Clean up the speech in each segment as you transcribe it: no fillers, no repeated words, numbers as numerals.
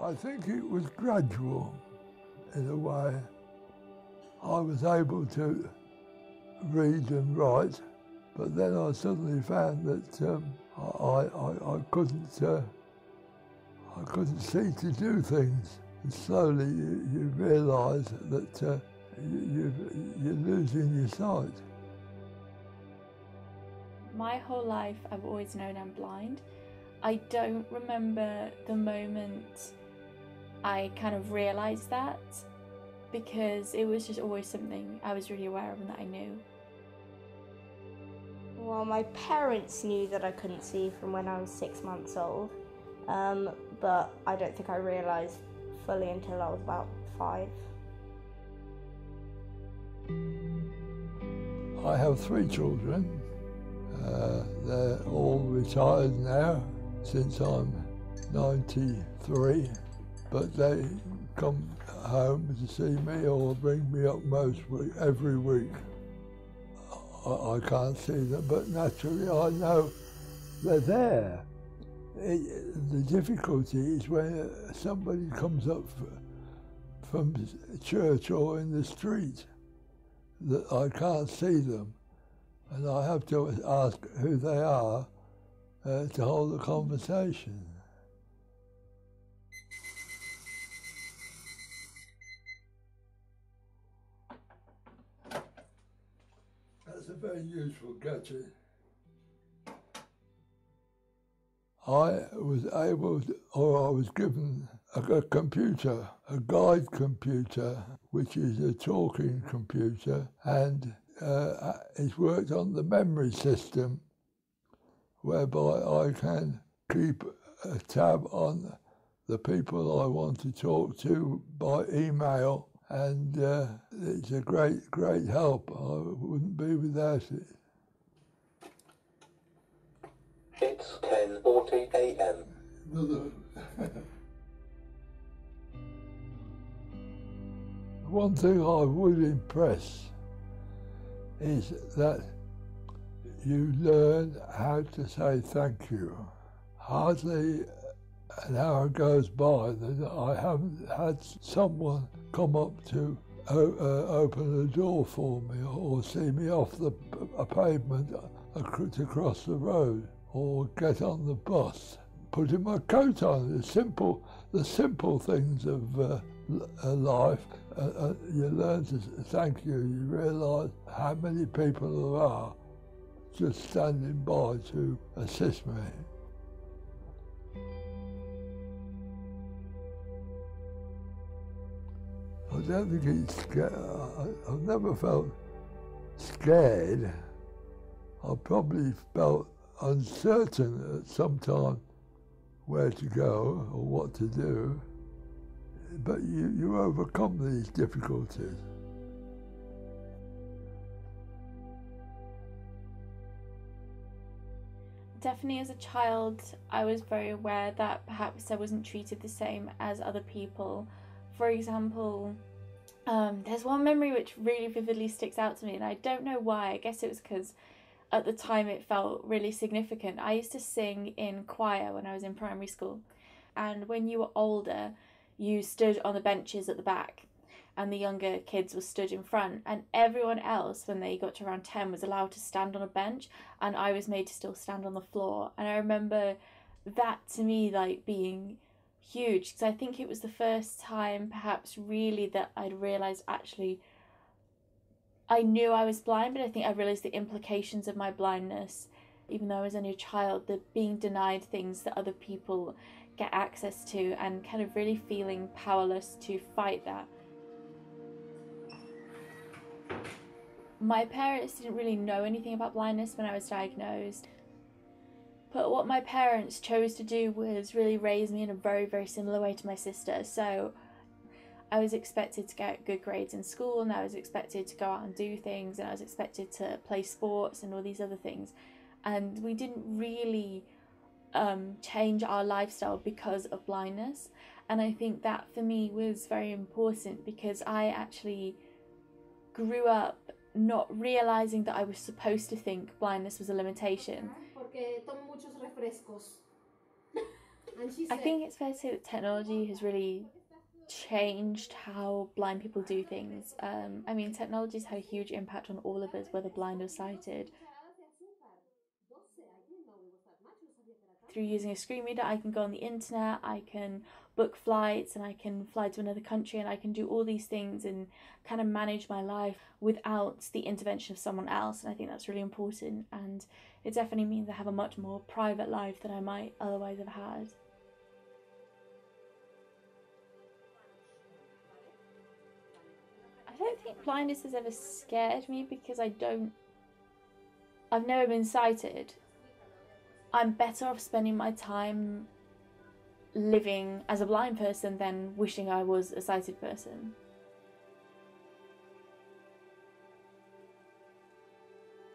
I think it was gradual in a way. I was able to read and write, but then I suddenly found that I couldn't see to do things. And slowly you realise that you're losing your sight. My whole life I've always known I'm blind. I don't remember the moment I kind of realised that, because it was just always something I was really aware of and that I knew. Well, my parents knew that I couldn't see from when I was 6 months old, but I don't think I realised fully until I was about 5. I have 3 children. They're all retired now since I'm 93, but they come home to see me or bring me up every week. I can't see them, but naturally I know they're there. The difficulty is when somebody comes up from church or in the street that I can't see them, and I have to ask who they are to hold a conversation. That's a very useful gadget. I was given a computer, a guide computer, which is a talking computer, and it's worked on the memory system, whereby I can keep a tab on the people I want to talk to by email, and it's a great help. I wouldn't be without it. It's 10:40 a.m. One thing I would impress is that you learn how to say thank you. Hardly an hour goes by that I haven't had someone come up to open a door for me or see me off a pavement to cross the road, or get on the bus, putting my coat on. The simple things of life. You learn to thank you. You realise how many people there are just standing by to assist me. I don't think it's scared. I've never felt scared. I probably felt uncertain at some time where to go or what to do, but you overcome these difficulties. Definitely as a child, I was very aware that perhaps I wasn't treated the same as other people. For example, there's one memory which really vividly sticks out to me, and I don't know why. I guess it was because at the time it felt really significant. I used to sing in choir when I was in primary school, and when you were older you stood on the benches at the back and the younger kids were stood in front, and everyone else when they got to around 10 was allowed to stand on a bench, and I was made to still stand on the floor. And I remember that to me like being huge, because I think it was the first time perhaps really that I'd realised actually I knew I was blind, but I think I realised the implications of my blindness, even though I was only a child, the being denied things that other people get access to, and kind of really feeling powerless to fight that. My parents didn't really know anything about blindness when I was diagnosed, but what my parents chose to do was really raise me in a very, very similar way to my sister. So I was expected to get good grades in school, and I was expected to go out and do things, and I was expected to play sports and all these other things. And we didn't really change our lifestyle because of blindness. And I think that for me was very important, because I actually grew up not realising that I was supposed to think blindness was a limitation. Porque tomo muchos refrescos. I think it's fair to say that technology has really changed how blind people do things. I mean, technology's had a huge impact on all of us, whether blind or sighted. Through using a screen reader, I can go on the internet, I can book flights, and I can fly to another country, and I can do all these things and kind of manage my life without the intervention of someone else. And I think that's really important, and it definitely means I have a much more private life than I might otherwise have had. I don't think blindness has ever scared me because I've never been sighted. I'm better off spending my time living as a blind person than wishing I was a sighted person.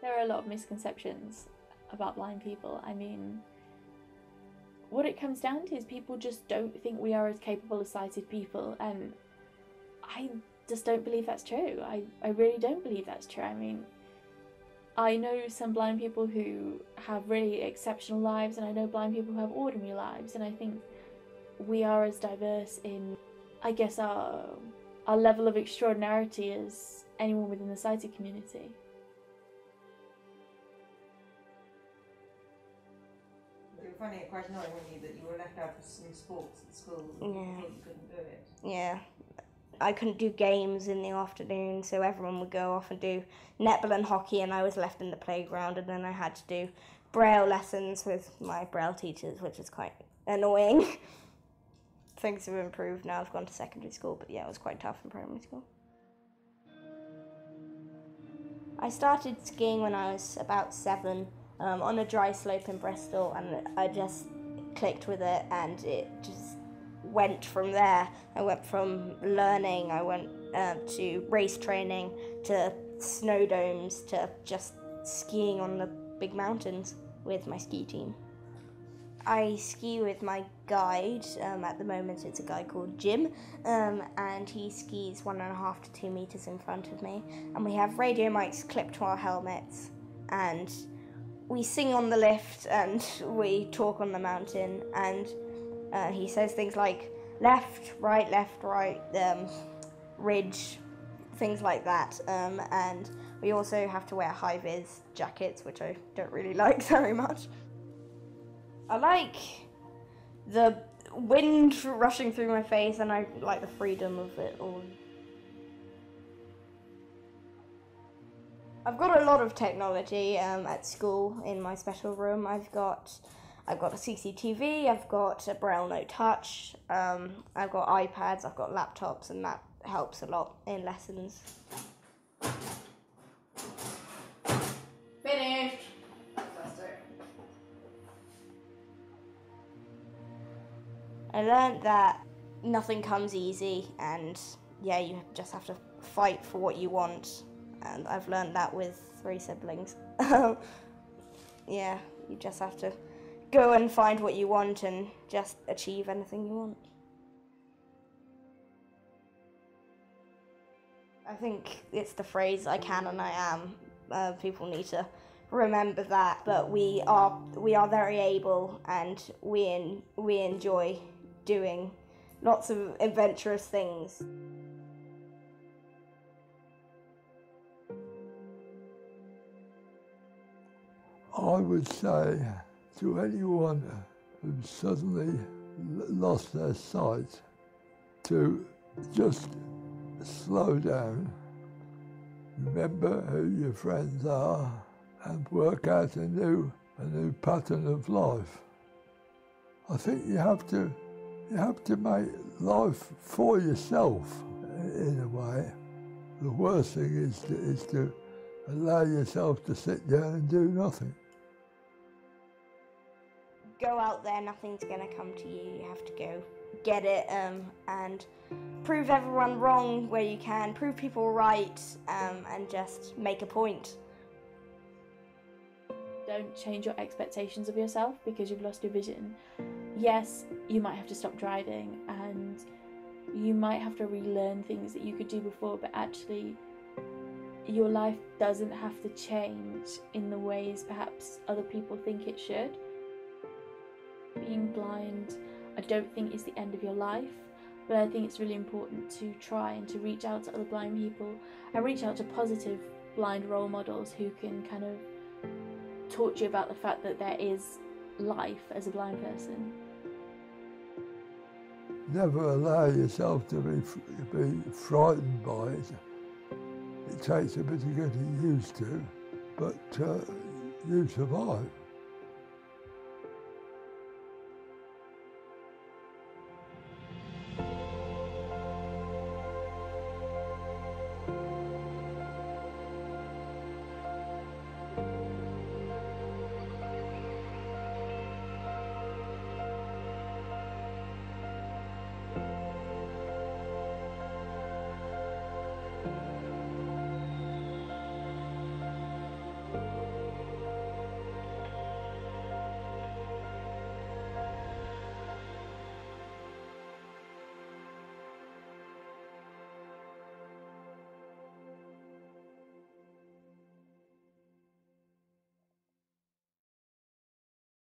There are a lot of misconceptions about blind people. I mean, what it comes down to is people just don't think we are as capable as sighted people, and I just don't believe that's true. I really don't believe that's true. I mean, I know some blind people who have really exceptional lives, and I know blind people who have ordinary lives, and I think we are as diverse in, I guess, our level of extraordinarity as anyone within the sighted community. You were finding it quite annoying, weren't you, that you were left out of some sports at school and you thought you couldn't do it? Yeah. I couldn't do games in the afternoon, so everyone would go off and do netball and hockey, and I was left in the playground, and then I had to do braille lessons with my braille teachers, which was quite annoying. Things have improved now. I've gone to secondary school, but yeah, it was quite tough in primary school. I started skiing when I was about 7 on a dry slope in Bristol, and I just clicked with it, and it just went from there. I went from learning, I went to race training, to snow domes, to just skiing on the big mountains with my ski team. I ski with my guide. At the moment it's a guy called Jim, and he skis 1.5 to 2 meters in front of me, and we have radio mics clipped to our helmets, and we sing on the lift and we talk on the mountain, and he says things like left, right, ridge, things like that. And we also have to wear high-vis jackets, which I don't really like very much. I like the wind rushing through my face, and I like the freedom of it all. I've got a lot of technology at school in my special room. I've got a CCTV, I've got a Braille Note Touch, I've got iPads, I've got laptops, and that helps a lot in lessons. Finished! Fantastic. I learned that nothing comes easy, and yeah, you just have to fight for what you want, and I've learned that with 3 siblings. Yeah, you just have to go and find what you want and just achieve anything you want. I think it's the phrase "I can and I am." People need to remember that, but we are very able, and we enjoy doing lots of adventurous things. I would say to anyone who suddenly lost their sight to just slow down, remember who your friends are, and work out a new pattern of life. I think you have to make life for yourself in a way. The worst thing is to allow yourself to sit down and do nothing. Go out there, nothing's gonna come to you. You have to go get it, and prove everyone wrong where you can, prove people right, and just make a point. Don't change your expectations of yourself because you've lost your vision. Yes, you might have to stop driving, and you might have to relearn things that you could do before, but actually your life doesn't have to change in the ways perhaps other people think it should. Being blind I don't think is the end of your life, but I think it's really important to try and to reach out to other blind people and reach out to positive blind role models who can kind of talk to you about the fact that there is life as a blind person. Never allow yourself to be frightened by it. It takes a bit of getting used to, but you survive.